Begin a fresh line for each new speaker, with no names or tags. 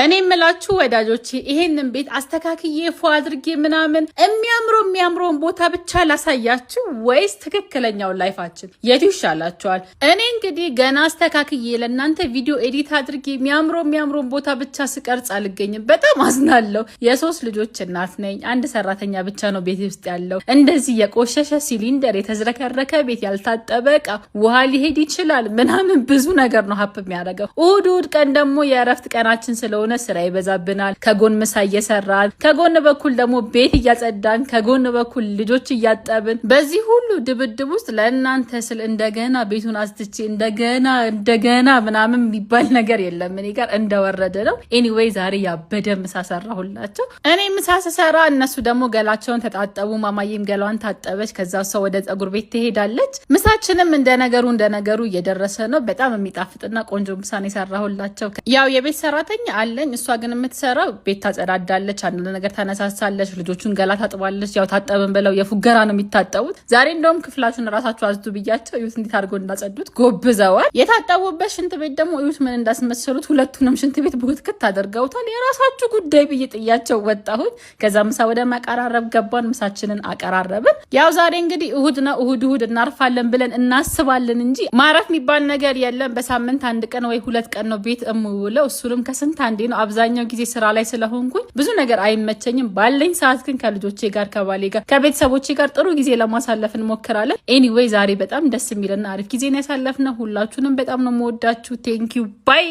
እኔ የምላችሁ ወዳጆቼ ይሄንን ቤት አስተካክዬ ፎ አድርጌ ምናምን የሚያምረውን ቦታ ብቻ ላሳያችሁ ወይስ ትክክለኛው ላይፋችን የቱ ይሻላችኋል? እኔ እንግዲህ ገና አስተካክዬ ለእናንተ ቪዲዮ ኤዲት አድርጌ የሚያምረውን ቦታ ብቻ ስቀርጽ አልገኝም። በጣም አዝናለሁ። የሶስት ልጆች እናት ነኝ። አንድ ሰራተኛ ብቻ ነው ቤት ውስጥ ያለው። እንደዚህ የቆሸሸ ሲሊንደር፣ የተዝረከረከ ቤት፣ ያልታጠበ እቃ፣ ውሃ ሊሄድ ይችላል ምናምን ብዙ ነገር ነው ሀፕ የሚያደርገው። እሑድ ቀን ደግሞ የእረፍት ቀናችን ስለሆነ ስራ ይበዛብናል። ከጎን ምሳ እየሰራን፣ ከጎን በኩል ደግሞ ቤት እያጸዳን፣ ከጎን በኩል ልጆች እያጠብን፣ በዚህ ሁሉ ድብድብ ውስጥ ለእናንተ ስል እንደገና ቤቱን አስጥቼ እንደገና ምናምን የሚባል ነገር የለም። እኔ ጋር እንደወረደ ነው። ኤኒዌይ ዛሬ ያበደ ምሳ ሰራሁላቸው። እኔ ምሳ ስሰራ እነሱ ደግሞ ገላቸውን ተጣጠቡ። ማማዬም ገላዋን ታጠበች። ከዛ ሰው ወደ ፀጉር ቤት ትሄዳለች። ምሳችንም እንደነገሩ እየደረሰ ነው። በጣም የሚጣፍጥና ቆንጆ ምሳን የሰራሁላቸው። ያው የቤት ሰራተኛ አለኝ። እሷ ግን የምትሰራው ቤት ታጸዳዳለች፣ አንድ ነገር ታነሳሳለች፣ ልጆቹን ገላ ታጥባለች። ያው ታጠብን ብለው የፉገራ ነው የሚታጠቡት። ዛሬ እንደውም ክፍላችሁን ራሳችሁ አዝዱ ብያቸው እዩት እንዴት አድርገው እንዳጸዱት ጎብዘዋል። የታጠቡበት ሽንት ቤት ደግሞ እዩት ምን እንዳስመሰሉት። ሁለቱንም ሽንት ቤት በትክክት አድርገውታል። የራሳችሁ ጉዳይ ብዬ ጥያቸው ወጣሁኝ። ከዛ ምሳ ወደ ማቀራረብ ገባን። ምሳችንን አቀራረብን። ያው ዛሬ እንግዲህ እሁድ ነው። እሁድ እናርፋለን ብለን እናስባለን እንጂ ማረፍ የሚባል ነገር የለም። በሳምንት አንድ ቀን ወይ 2 ቀን ነው ቤት እምውለው። እሱንም ከስንት አንዴ ነው። አብዛኛው ጊዜ ስራ ላይ ስለሆንኩኝ ብዙ ነገር አይመቸኝም። ባለኝ ሰዓት ግን ከልጆቼ ጋር፣ ከባሌ ጋር፣ ከቤተሰቦቼ ጋር ጥሩ ጊዜ ለማሳለፍ እንሞክራለን። ኤኒዌይ ዛሬ በጣም ደስ የሚልና አሪፍ ጊዜ ነው ያሳለፍነው። ሁላችሁንም በጣም ነው የምወዳችሁ። ቴንኪው ባይ